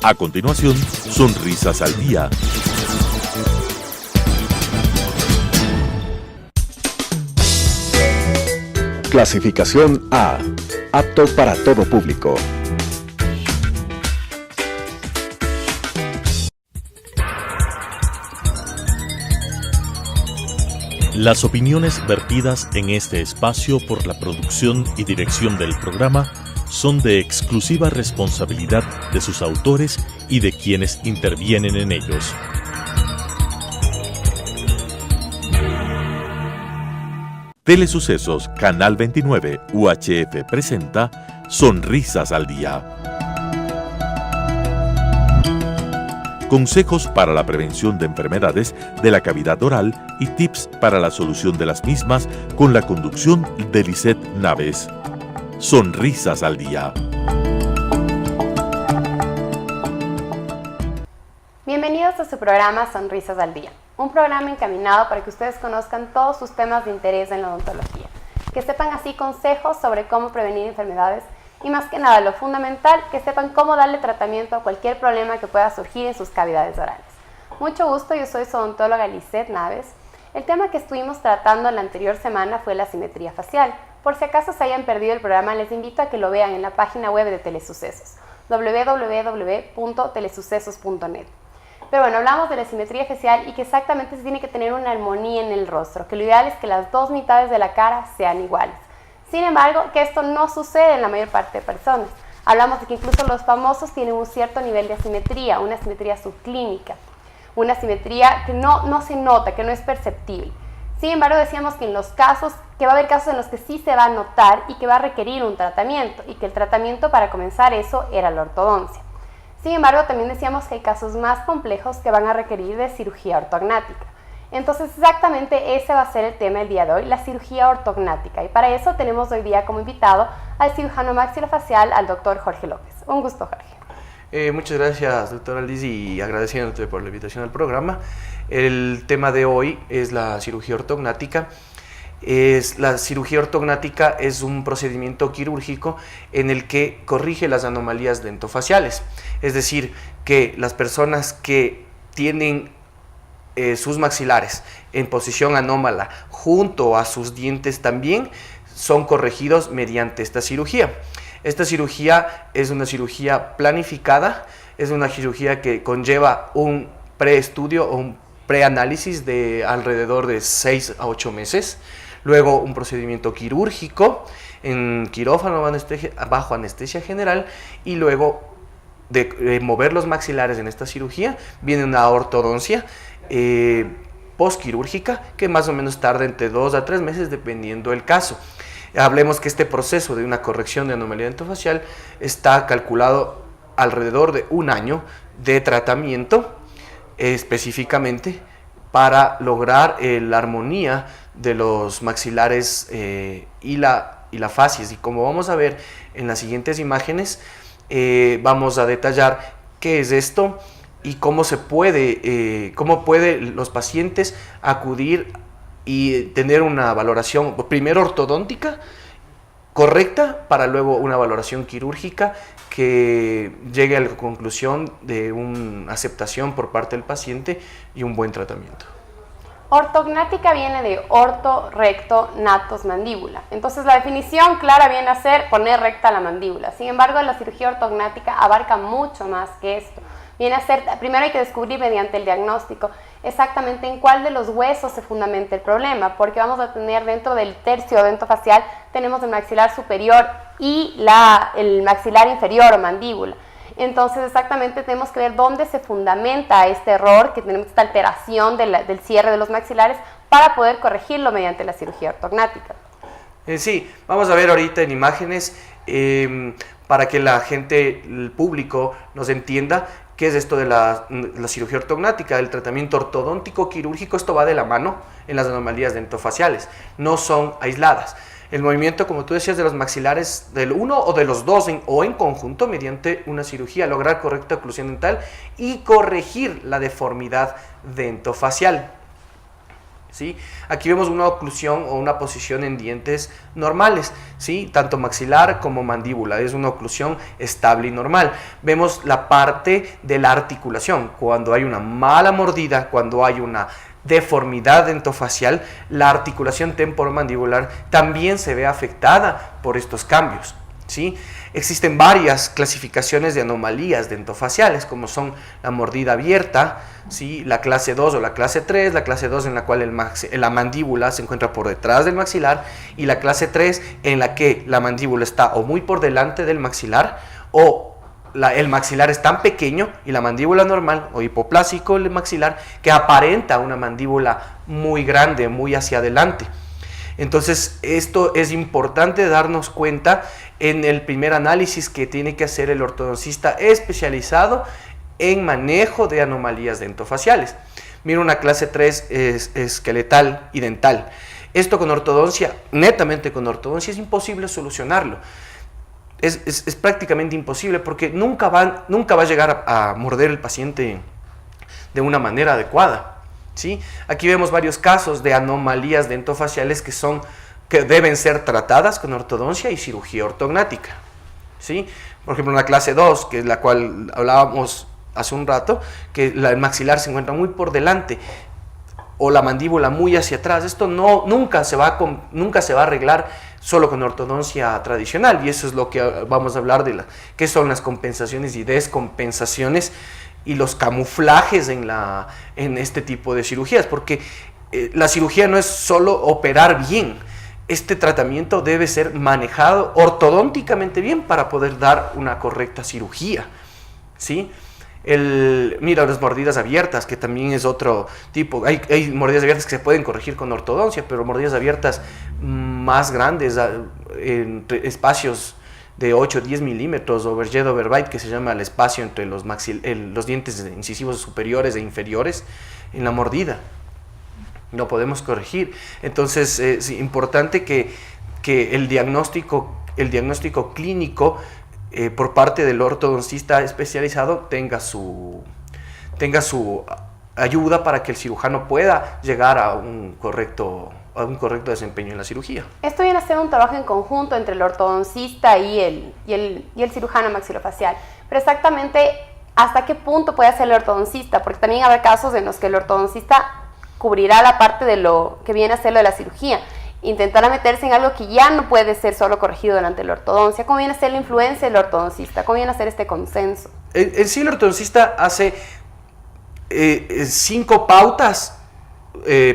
A continuación, Sonrisas al Día. Clasificación A. Apto para todo público. Las opiniones vertidas en este espacio por la producción y dirección del programa son de exclusiva responsabilidad de sus autores y de quienes intervienen en ellos. Telesucesos, Canal 29, UHF presenta Sonrisas al Día. Consejos para la prevención de enfermedades de la cavidad oral y tips para la solución de las mismas con la conducción de Lisette Naves. Sonrisas al Día. Bienvenidos a su programa Sonrisas al Día, un programa encaminado para que ustedes conozcan todos sus temas de interés en la odontología, que sepan así consejos sobre cómo prevenir enfermedades y más que nada lo fundamental, que sepan cómo darle tratamiento a cualquier problema que pueda surgir en sus cavidades orales. Mucho gusto, yo soy su odontóloga Lisette Naves. El tema que estuvimos tratando la anterior semana fue la simetría facial. Por si acaso se hayan perdido el programa, les invito a que lo vean en la página web de Telesucesos, www.telesucesos.net. Pero bueno, hablamos de la simetría facial y que exactamente se tiene que tener una armonía en el rostro, que lo ideal es que las dos mitades de la cara sean iguales. Sin embargo, que esto no sucede en la mayor parte de personas. Hablamos de que incluso los famosos tienen un cierto nivel de asimetría, una asimetría subclínica, una asimetría que no se nota, que no es perceptible. Sin embargo, decíamos que va a haber casos en los que sí se va a notar y que va a requerir un tratamiento, y que el tratamiento para comenzar eso era la ortodoncia. Sin embargo, también decíamos que hay casos más complejos que van a requerir de cirugía ortognática. Entonces, exactamente ese va a ser el tema del día de hoy, la cirugía ortognática. Y para eso tenemos hoy día como invitado al cirujano maxilofacial, al doctor Jorge López. Un gusto, Jorge. Muchas gracias, doctora Liz, y agradeciéndote por la invitación al programa. El tema de hoy es la cirugía ortognática. La cirugía ortognática es un procedimiento quirúrgico en el que corrige las anomalías dentofaciales. Es decir, que las personas que tienen sus maxilares en posición anómala junto a sus dientes también son corregidos mediante esta cirugía. Esta cirugía es una cirugía planificada, es una cirugía que conlleva un preestudio o un preanálisis de alrededor de 6 a 8 meses, luego un procedimiento quirúrgico en quirófano bajo anestesia general, y luego de mover los maxilares en esta cirugía viene una ortodoncia postquirúrgica que más o menos tarda entre 2 a 3 meses dependiendo del caso. Hablemos que este proceso de una corrección de anomalía dentofacial está calculado alrededor de 1 año de tratamiento específicamente para lograr la armonía de los maxilares y la facies. Y como vamos a ver en las siguientes imágenes, vamos a detallar qué es esto y cómo pueden los pacientes acudir y tener una valoración primero ortodóntica correcta para luego una valoración quirúrgica que llegue a la conclusión de una aceptación por parte del paciente y un buen tratamiento. Ortognática viene de orto, recto, natos, mandíbula. Entonces la definición clara viene a ser poner recta la mandíbula. Sin embargo, la cirugía ortognática abarca mucho más que esto. Viene a ser, primero hay que descubrir mediante el diagnóstico exactamente en cuál de los huesos se fundamenta el problema, porque vamos a tener dentro del tercio dentofacial, tenemos el maxilar superior y el maxilar inferior o mandíbula. Entonces exactamente tenemos que ver dónde se fundamenta este error, que tenemos esta alteración del cierre de los maxilares para poder corregirlo mediante la cirugía ortognática. Sí, vamos a ver ahorita en imágenes para que la gente, el público, nos entienda qué es esto de la cirugía ortognática, el tratamiento ortodóntico quirúrgico. Esto va de la mano en las anomalías dentofaciales, no son aisladas. El movimiento, como tú decías, de los maxilares del uno o de los dos o en conjunto mediante una cirugía, lograr correcta oclusión dental y corregir la deformidad dentofacial. ¿sí? Aquí vemos una oclusión o una posición en dientes normales, ¿sí? Tanto maxilar como mandíbula, es una oclusión estable y normal. Vemos la parte de la articulación, cuando hay una mala mordida, cuando hay una deformidad dentofacial, la articulación temporomandibular también se ve afectada por estos cambios, ¿sí? Existen varias clasificaciones de anomalías dentofaciales, como son la mordida abierta, ¿sí? La clase 2 o la clase 3, la clase 2 en la cual la mandíbula se encuentra por detrás del maxilar, y la clase 3 en la que la mandíbula está o muy por delante del maxilar, o el maxilar es tan pequeño y la mandíbula normal o hipoplásico el maxilar que aparenta una mandíbula muy grande, muy hacia adelante. Entonces esto es importante darnos cuenta en el primer análisis que tiene que hacer el ortodoncista especializado en manejo de anomalías dentofaciales. Mira, una clase 3 es esqueletal y dental. Esto con ortodoncia, netamente con ortodoncia, es imposible solucionarlo. Es prácticamente imposible porque nunca va a llegar a morder el paciente de una manera adecuada, ¿sí? Aquí vemos varios casos de anomalías dentofaciales que deben ser tratadas con ortodoncia y cirugía ortognática, ¿sí? Por ejemplo, una clase 2, que es la cual hablábamos hace un rato, que el maxilar se encuentra muy por delante o la mandíbula muy hacia atrás. Esto nunca se va a arreglar solo con ortodoncia tradicional, y eso es lo que vamos a hablar de qué son las compensaciones y descompensaciones y los camuflajes en este tipo de cirugías, porque la cirugía no es solo operar bien, este tratamiento debe ser manejado ortodónticamente bien para poder dar una correcta cirugía, ¿sí? Mira, las mordidas abiertas, que también es otro tipo. Hay mordidas abiertas que se pueden corregir con ortodoncia, pero mordidas abiertas más grandes, en espacios de 8 o 10 milímetros, overjet, overbite, que se llama el espacio entre los dientes incisivos superiores e inferiores en la mordida. No podemos corregir. Entonces es importante que el diagnóstico clínico por parte del ortodoncista especializado tenga su ayuda para que el cirujano pueda llegar a un correcto desempeño en la cirugía. Esto viene a ser un trabajo en conjunto entre el ortodoncista y el cirujano maxilofacial. Pero exactamente, ¿hasta qué punto puede hacer el ortodoncista? Porque también habrá casos en los que el ortodoncista cubrirá la parte de lo que viene a ser lo de la cirugía. Intentará meterse en algo que ya no puede ser solo corregido durante la ortodoncia. ¿Cómo viene a ser la influencia del ortodoncista? ¿Cómo viene a ser este consenso? En sí, el ortodoncista hace 5 pautas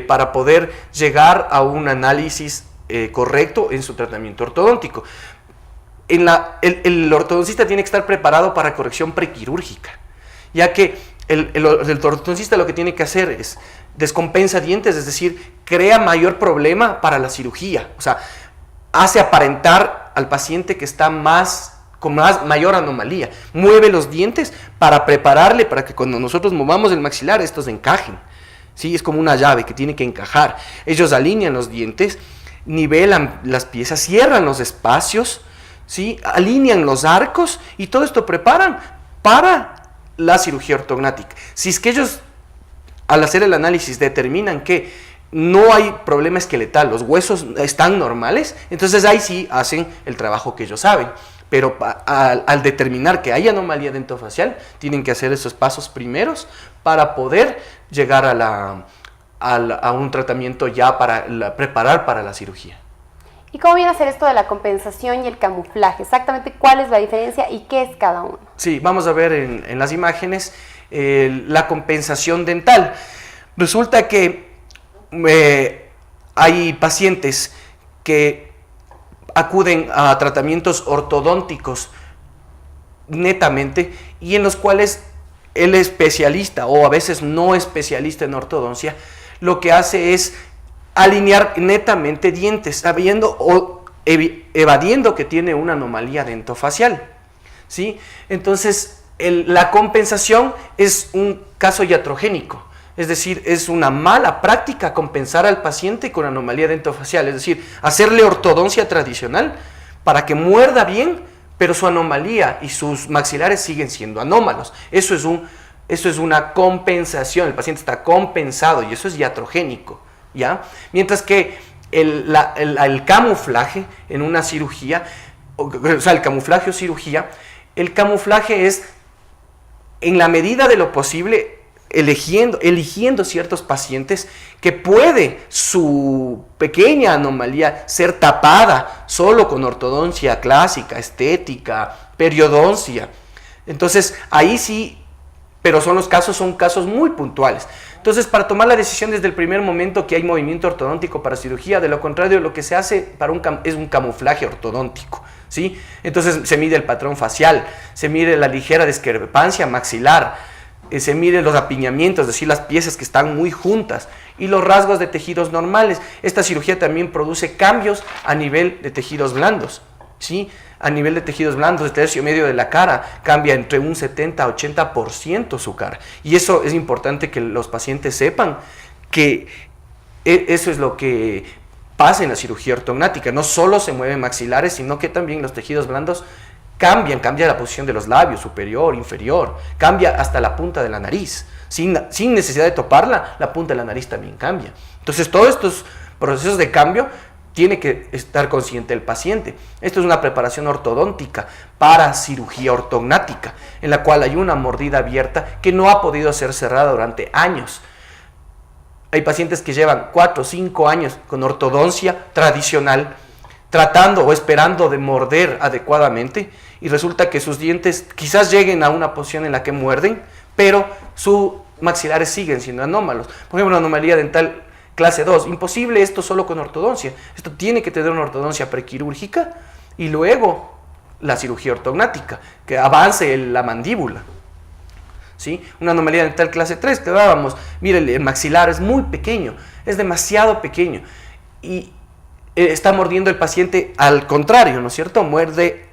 para poder llegar a un análisis correcto en su tratamiento ortodóntico. El ortodoncista tiene que estar preparado para corrección prequirúrgica, ya que el ortodoncista lo que tiene que hacer es descompensa dientes, es decir, crea mayor problema para la cirugía, o sea, hace aparentar al paciente que está con mayor anomalía, mueve los dientes para prepararle para que cuando nosotros movamos el maxilar estos encajen, ¿sí? Es como una llave que tiene que encajar. Ellos alinean los dientes, nivelan las piezas, cierran los espacios, ¿sí? Alinean los arcos y todo esto preparan para la cirugía ortognática. Si es que ellos al hacer el análisis determinan que no hay problema esqueletal, los huesos están normales, entonces ahí sí hacen el trabajo que ellos saben. Pero al determinar que hay anomalía dentofacial, tienen que hacer esos pasos primeros para poder llegar a un tratamiento ya para preparar para la cirugía. ¿Y cómo viene a ser esto de la compensación y el camuflaje? Exactamente, ¿cuál es la diferencia y qué es cada uno? Sí, vamos a ver en las imágenes la compensación dental. Resulta que hay pacientes que acuden a tratamientos ortodónticos netamente y en los cuales el especialista o a veces no especialista en ortodoncia lo que hace es alinear netamente dientes, sabiendo o evadiendo que tiene una anomalía dentofacial, ¿sí? Entonces la compensación es un caso iatrogénico. Es decir, es una mala práctica compensar al paciente con anomalía dentofacial, es decir, hacerle ortodoncia tradicional para que muerda bien, pero su anomalía y sus maxilares siguen siendo anómalos. Eso es una compensación, el paciente está compensado y eso es iatrogénico, ¿ya? Mientras que el camuflaje en una cirugía, o sea, el camuflaje o cirugía, el camuflaje es, en la medida de lo posible, eligiendo ciertos pacientes que puede su pequeña anomalía ser tapada solo con ortodoncia clásica, estética, periodoncia. Entonces, ahí sí, pero son casos muy puntuales. Entonces, para tomar la decisión desde el primer momento que hay movimiento ortodóntico para cirugía, de lo contrario, lo que se hace es un camuflaje ortodóntico, ¿sí? Entonces, se mide el patrón facial, se mide la ligera discrepancia maxilar, se mide los apiñamientos, es decir, las piezas que están muy juntas, y los rasgos de tejidos normales. Esta cirugía también produce cambios a nivel de tejidos blandos, ¿sí? A nivel de tejidos blandos, el tercio medio de la cara cambia entre un 70 a 80% su cara. Y eso es importante que los pacientes sepan que eso es lo que pasa en la cirugía ortognática. No solo se mueven maxilares, sino que también los tejidos blandos cambia la posición de los labios, superior, inferior, cambia hasta la punta de la nariz. Sin necesidad de toparla, la punta de la nariz también cambia. Entonces, todos estos procesos de cambio tiene que estar consciente el paciente. Esto es una preparación ortodóntica para cirugía ortognática, en la cual hay una mordida abierta que no ha podido ser cerrada durante años. Hay pacientes que llevan 4 o 5 años con ortodoncia tradicional, tratando o esperando de morder adecuadamente, y resulta que sus dientes quizás lleguen a una posición en la que muerden, pero sus maxilares siguen siendo anómalos. Por ejemplo, una anomalía dental clase 2, imposible esto solo con ortodoncia. Esto tiene que tener una ortodoncia prequirúrgica y luego la cirugía ortognática, que avance la mandíbula, ¿sí? Una anomalía dental clase 3 que dábamos, mire, el maxilar es muy pequeño, es demasiado pequeño, y está mordiendo el paciente al contrario, ¿no es cierto? Muerde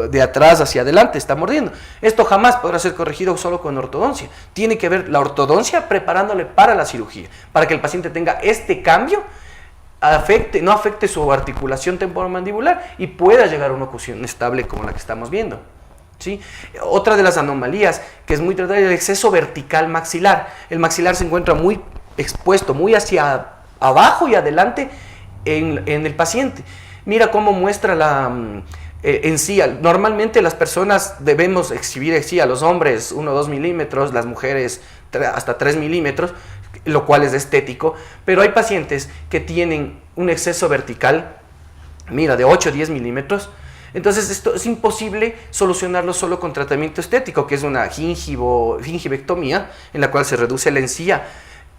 de atrás hacia adelante, está mordiendo. Esto jamás podrá ser corregido solo con ortodoncia. Tiene que ver la ortodoncia preparándole para la cirugía, para que el paciente tenga este cambio, no afecte su articulación temporomandibular y pueda llegar a una oclusión estable como la que estamos viendo, ¿sí? Otra de las anomalías que es muy tratada es el exceso vertical maxilar. El maxilar se encuentra muy expuesto, muy hacia abajo y adelante en el paciente. Mira cómo muestra la encía. Normalmente las personas debemos exhibir encía, los hombres 1 o 2 milímetros, las mujeres hasta 3 milímetros, lo cual es estético, pero hay pacientes que tienen un exceso vertical, mira, de 8 o 10 milímetros. Entonces esto es imposible solucionarlo solo con tratamiento estético, que es una gingivectomía, en la cual se reduce la encía.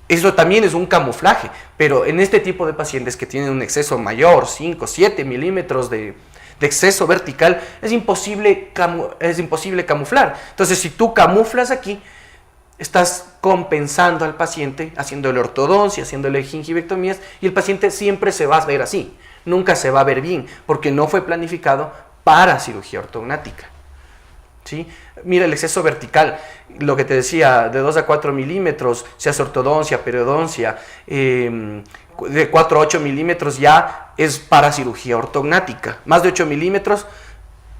Eso también es un camuflaje, pero en este tipo de pacientes que tienen un exceso mayor, 5, 7 milímetros de exceso vertical, es imposible camuflar. Entonces, si tú camuflas aquí, estás compensando al paciente, haciéndole ortodoncia, haciéndole gingivectomías, y el paciente siempre se va a ver así, nunca se va a ver bien, porque no fue planificado para cirugía ortognática, ¿sí? Mira el exceso vertical, lo que te decía, de 2 a 4 milímetros, se hace ortodoncia, periodoncia, de 4 a 8 milímetros ya es para cirugía ortognática, más de 8 milímetros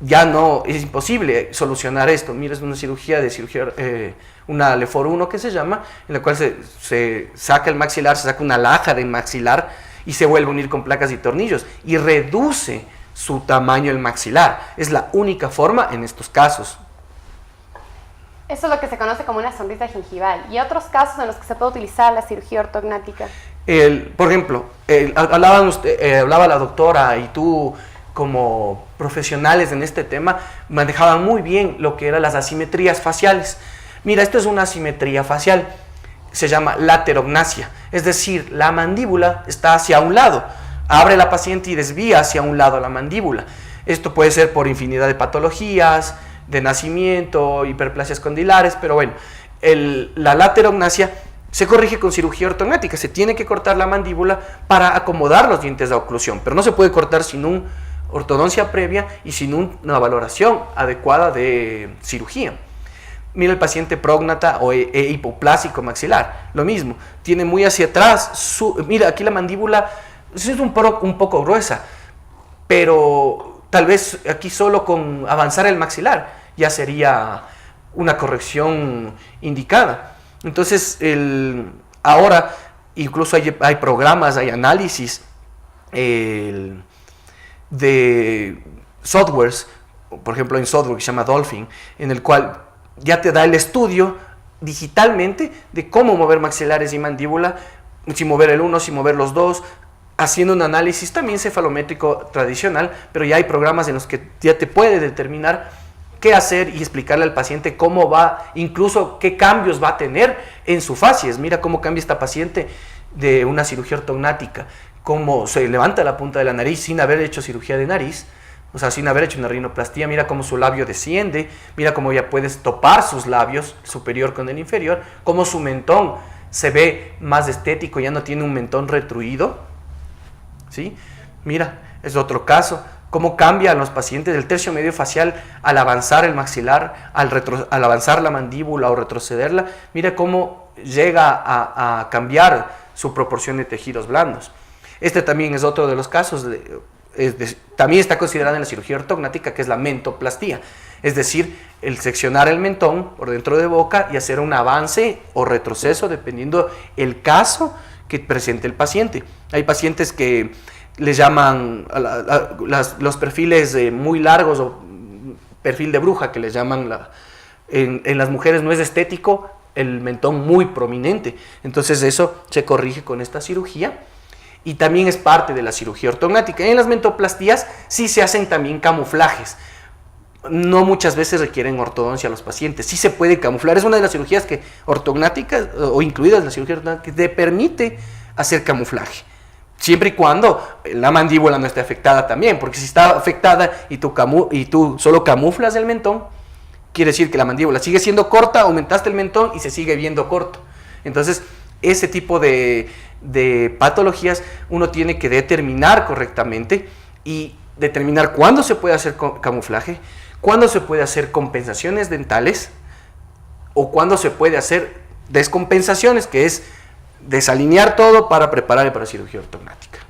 ya no, es imposible solucionar esto. Mira, es una cirugía una LEFOR 1 que se llama, en la cual se saca el maxilar, se saca una laja de maxilar y se vuelve a unir con placas y tornillos y reduce su tamaño el maxilar. Es la única forma en estos casos. Eso es lo que se conoce como una sonrisa gingival. ¿Y otros casos en los que se puede utilizar la cirugía ortognática? Por ejemplo, hablaba la doctora y tú como profesionales en este tema manejaban muy bien lo que eran las asimetrías faciales. Mira, esto es una asimetría facial, se llama laterognasia, es decir, la mandíbula está hacia un lado, abre la paciente y desvía hacia un lado la mandíbula. Esto puede ser por infinidad de patologías, de nacimiento, hiperplasias condilares, pero bueno, la laterognasia se corrige con cirugía ortognática. Se tiene que cortar la mandíbula para acomodar los dientes de oclusión, pero no se puede cortar sin una ortodoncia previa y sin una valoración adecuada de cirugía. Mira el paciente prógnata o hipoplásico maxilar, lo mismo, tiene muy hacia atrás, mira aquí la mandíbula es un poco gruesa, pero tal vez aquí solo con avanzar el maxilar ya sería una corrección indicada. Entonces, ahora incluso hay programas, hay análisis de softwares, por ejemplo en software que se llama Dolphin, en el cual ya te da el estudio digitalmente de cómo mover maxilares y mandíbula, sin mover el uno, sin mover los dos, haciendo un análisis también cefalométrico tradicional, pero ya hay programas en los que ya te puede determinar qué hacer y explicarle al paciente cómo va, incluso qué cambios va a tener en su facies. Mira cómo cambia esta paciente de una cirugía ortognática, cómo se levanta la punta de la nariz sin haber hecho cirugía de nariz, o sea, sin haber hecho una rinoplastía. Mira cómo su labio desciende, mira cómo ya puedes topar sus labios, superior con el inferior, cómo su mentón se ve más estético, ya no tiene un mentón retruido, ¿sí? Mira, es otro caso, cómo cambian los pacientes del tercio medio facial al avanzar el maxilar, al avanzar la mandíbula o retrocederla. Mira cómo llega a cambiar su proporción de tejidos blandos. Este también es otro de los casos, también está considerada en la cirugía ortognática, que es la mentoplastía, es decir, el seccionar el mentón por dentro de boca y hacer un avance o retroceso dependiendo el caso que presente el paciente. Hay pacientes que les llaman los perfiles muy largos o perfil de bruja, que les llaman, en las mujeres no es estético el mentón muy prominente, entonces eso se corrige con esta cirugía y también es parte de la cirugía ortognática. En las mentoplastías sí se hacen también camuflajes, no muchas veces requieren ortodoncia a los pacientes, sí se puede camuflar, es una de las cirugías que ortognáticas o incluidas en la cirugía ortognática que te permite hacer camuflaje, siempre y cuando la mandíbula no esté afectada también, porque si está afectada y tú solo camuflas el mentón, quiere decir que la mandíbula sigue siendo corta, aumentaste el mentón y se sigue viendo corto. Entonces, ese tipo de patologías uno tiene que determinar correctamente y determinar cuándo se puede hacer camuflaje, cuándo se puede hacer compensaciones dentales o cuándo se puede hacer descompensaciones, que es desalinear todo para preparar para cirugía ortognática.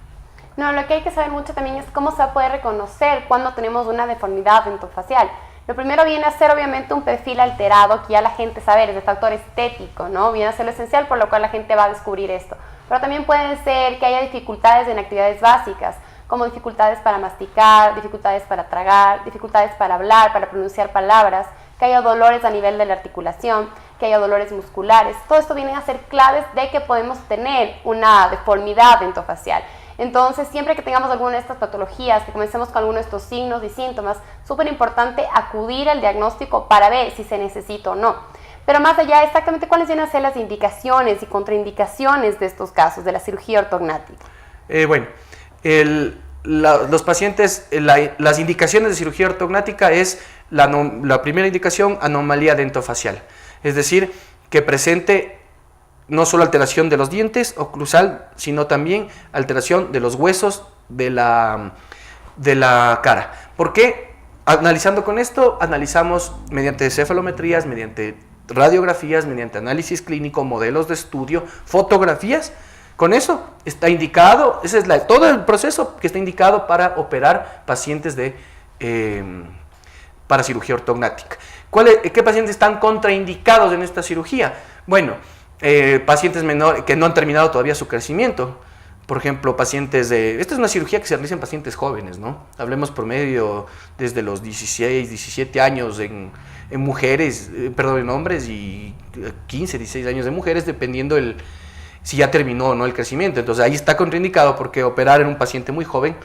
No, lo que hay que saber mucho también es cómo se va a poder reconocer cuando tenemos una deformidad dentofacial. Lo primero viene a ser obviamente un perfil alterado, que ya la gente sabe, es de factor estético, ¿no? Viene a ser lo esencial, por lo cual la gente va a descubrir esto. Pero también puede ser que haya dificultades en actividades básicas, como dificultades para masticar, dificultades para tragar, dificultades para hablar, para pronunciar palabras, que haya dolores a nivel de la articulación, que haya dolores musculares. Todo esto viene a ser claves de que podemos tener una deformidad dentofacial. Entonces, siempre que tengamos alguna de estas patologías, que comencemos con alguno de estos signos y síntomas, súper importante acudir al diagnóstico para ver si se necesita o no. Pero más allá, exactamente cuáles vienen a ser las indicaciones y contraindicaciones de estos casos de la cirugía ortognática. Los pacientes, las indicaciones de cirugía ortognática es la primera indicación, anomalía dentofacial, es decir, que presente no solo alteración de los dientes oclusal, sino también alteración de los huesos de la cara. ¿Por qué? Analizando con esto, analizamos mediante cefalometrías, mediante radiografías, mediante análisis clínico, modelos de estudio, fotografías. Con eso está indicado, ese es todo el proceso que está indicado para operar pacientes para cirugía ortognática. ¿Qué pacientes están contraindicados en esta cirugía? Bueno, pacientes menores que no han terminado todavía su crecimiento. Por ejemplo, esta es una cirugía que se realiza en pacientes jóvenes, ¿no? Hablemos promedio desde los 16, 17 años en mujeres, en hombres, y 15, 16 años de mujeres, dependiendo si ya terminó o no el crecimiento. Entonces ahí está contraindicado, porque operar en un paciente muy joven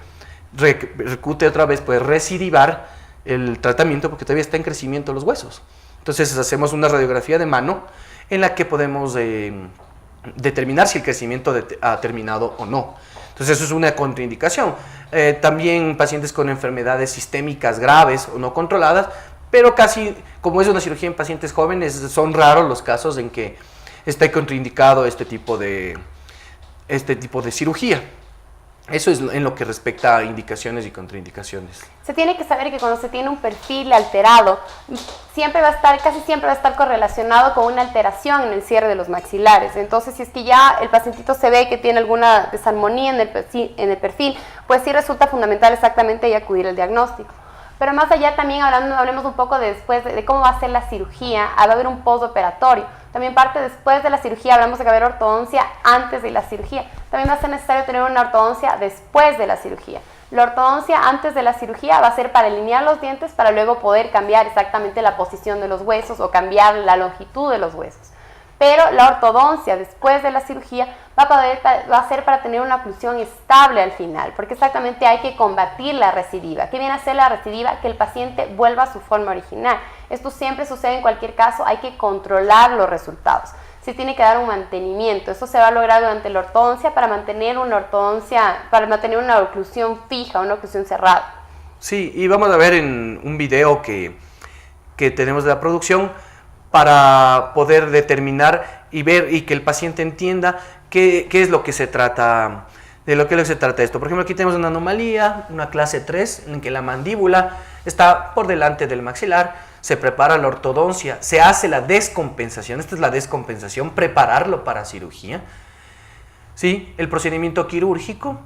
recute otra vez, puede recidivar el tratamiento porque todavía está en crecimiento los huesos. Entonces hacemos una radiografía de mano en la que podemos determinar si el crecimiento ha terminado o no. Entonces eso es una contraindicación. También pacientes con enfermedades sistémicas graves o no controladas, pero casi, como es una cirugía en pacientes jóvenes, son raros los casos en que está contraindicado este tipo de cirugía. Eso es en lo que respecta a indicaciones y contraindicaciones. Se tiene que saber que cuando se tiene un perfil alterado, casi siempre va a estar correlacionado con una alteración en el cierre de los maxilares. Entonces, si es que ya el pacientito se ve que tiene alguna desarmonía en el perfil, pues sí resulta fundamental exactamente acudir al diagnóstico. Pero más allá también hablemos un poco después de cómo va a ser la cirugía, va a haber un postoperatorio. También parte después de la cirugía, hablamos de que va a haber ortodoncia antes de la cirugía. También va a ser necesario tener una ortodoncia después de la cirugía. La ortodoncia antes de la cirugía va a ser para alinear los dientes para luego poder cambiar exactamente la posición de los huesos o cambiar la longitud de los huesos. Pero la ortodoncia después de la cirugía va a ser para tener una oclusión estable al final, porque exactamente hay que combatir la recidiva. ¿Qué viene a ser la recidiva? Que el paciente vuelva a su forma original. Esto siempre sucede en cualquier caso, hay que controlar los resultados. Se tiene que dar un mantenimiento. Esto se va a lograr durante la ortodoncia para mantener una oclusión fija, una oclusión cerrada. Sí, y vamos a ver en un video que tenemos de la producción para poder determinar y ver y que el paciente entienda qué es lo que se trata, de lo que se trata esto. Por ejemplo, aquí tenemos una anomalía, una clase 3, en que la mandíbula está por delante del maxilar, se prepara la ortodoncia, se hace la descompensación, esta es la descompensación, prepararlo para cirugía. Sí, el procedimiento quirúrgico,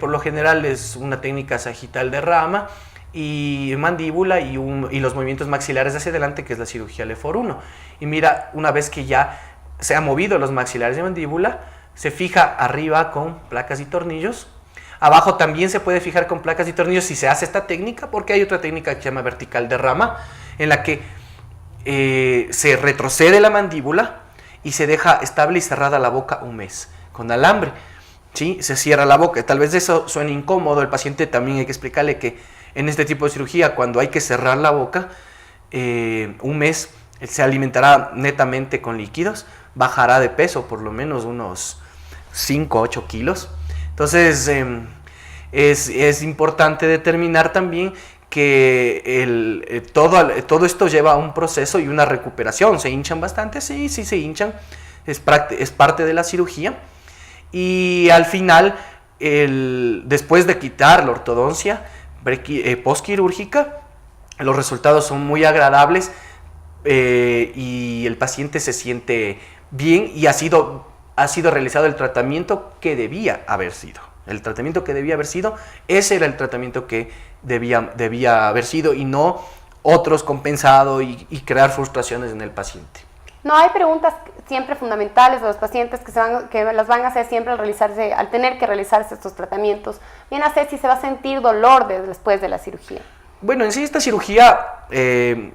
por lo general es una técnica sagital de rama, y mandíbula y los movimientos maxilares hacia adelante, que es la cirugía Lefort 1. Y mira, una vez que ya se han movido los maxilares de mandíbula, se fija arriba con placas y tornillos. Abajo también se puede fijar con placas y tornillos si se hace esta técnica, porque hay otra técnica que se llama vertical de rama, en la que se retrocede la mandíbula y se deja estable y cerrada la boca un mes con alambre. ¿Sí? Se cierra la boca. Tal vez eso suene incómodo, el paciente también hay que explicarle que en este tipo de cirugía, cuando hay que cerrar la boca, un mes se alimentará netamente con líquidos, bajará de peso por lo menos unos 5 a 8 kilos. Entonces es importante determinar también que todo esto lleva a un proceso y una recuperación. ¿Se hinchan bastante? Sí, se hinchan, es parte de la cirugía. Y al final, después de quitar la ortodoncia postquirúrgica, los resultados son muy agradables y el paciente se siente bien y ha sido realizado el tratamiento que debía haber sido. El tratamiento que debía haber sido, ese era el tratamiento que debía haber sido y no otros compensado y crear frustraciones en el paciente. No, hay preguntas siempre fundamentales de los pacientes que las van a hacer siempre al tener que realizarse estos tratamientos. Viene a ser si se va a sentir dolor después de la cirugía. Bueno, en sí esta cirugía, del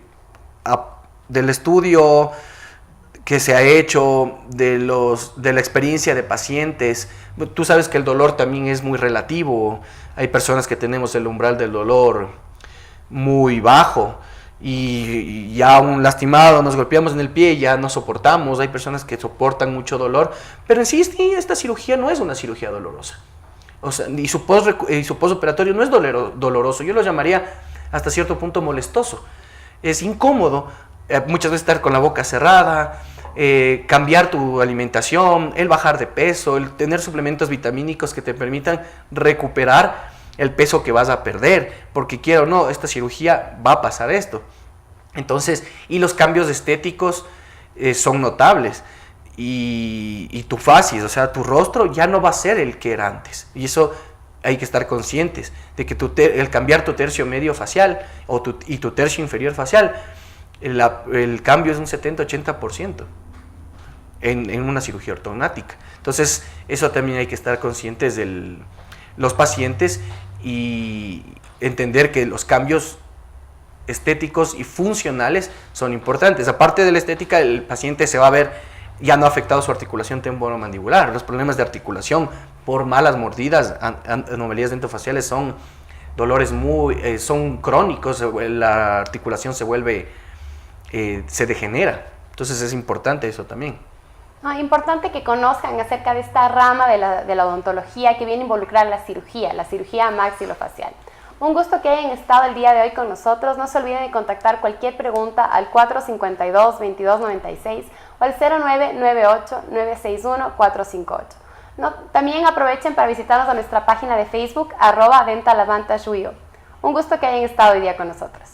estudio que se ha hecho, de la experiencia de pacientes, tú sabes que el dolor también es muy relativo. Hay personas que tenemos el umbral del dolor muy bajo, y ya un lastimado, nos golpeamos en el pie y ya no soportamos. Hay personas que soportan mucho dolor, pero en sí esta cirugía no es una cirugía dolorosa. O sea, y su postoperatorio no es doloroso, yo lo llamaría hasta cierto punto molestoso. Es incómodo, muchas veces estar con la boca cerrada, cambiar tu alimentación, el bajar de peso, el tener suplementos vitamínicos que te permitan recuperar el peso que vas a perder, porque quiera o no, esta cirugía va a pasar esto. Entonces, y los cambios estéticos son notables, y tu facies, o sea, tu rostro ya no va a ser el que era antes, y eso hay que estar conscientes de que el cambiar tu tercio medio facial y tu tercio inferior facial, el cambio es un 70-80% en una cirugía ortognática. Entonces, eso también hay que estar conscientes los pacientes y entender que los cambios estéticos y funcionales son importantes. Aparte de la estética, el paciente se va a ver ya no afectado su articulación temporomandibular. Los problemas de articulación por malas mordidas, anomalías dentofaciales, son dolores son crónicos. La articulación se degenera. Entonces es importante eso también. Importante que conozcan acerca de esta rama de la odontología que viene a involucrar la cirugía maxilofacial. Un gusto que hayan estado el día de hoy con nosotros. No se olviden de contactar cualquier pregunta al 452-2296 o al 0998-961-458. También aprovechen para visitarnos a nuestra página de Facebook @DentalAdvantage.io. Un gusto que hayan estado hoy día con nosotros.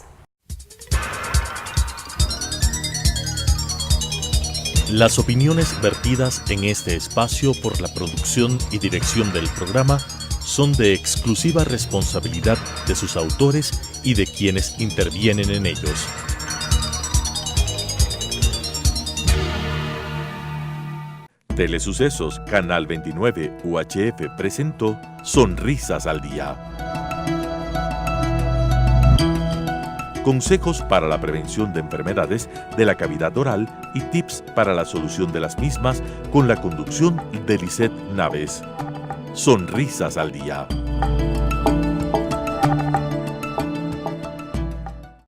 Las opiniones vertidas en este espacio por la producción y dirección del programa son de exclusiva responsabilidad de sus autores y de quienes intervienen en ellos. Telesucesos, Canal 29 UHF presentó Sonrisas al Día. Consejos para la prevención de enfermedades de la cavidad oral y tips para la solución de las mismas con la conducción de Lisette Naves. Sonrisas al Día.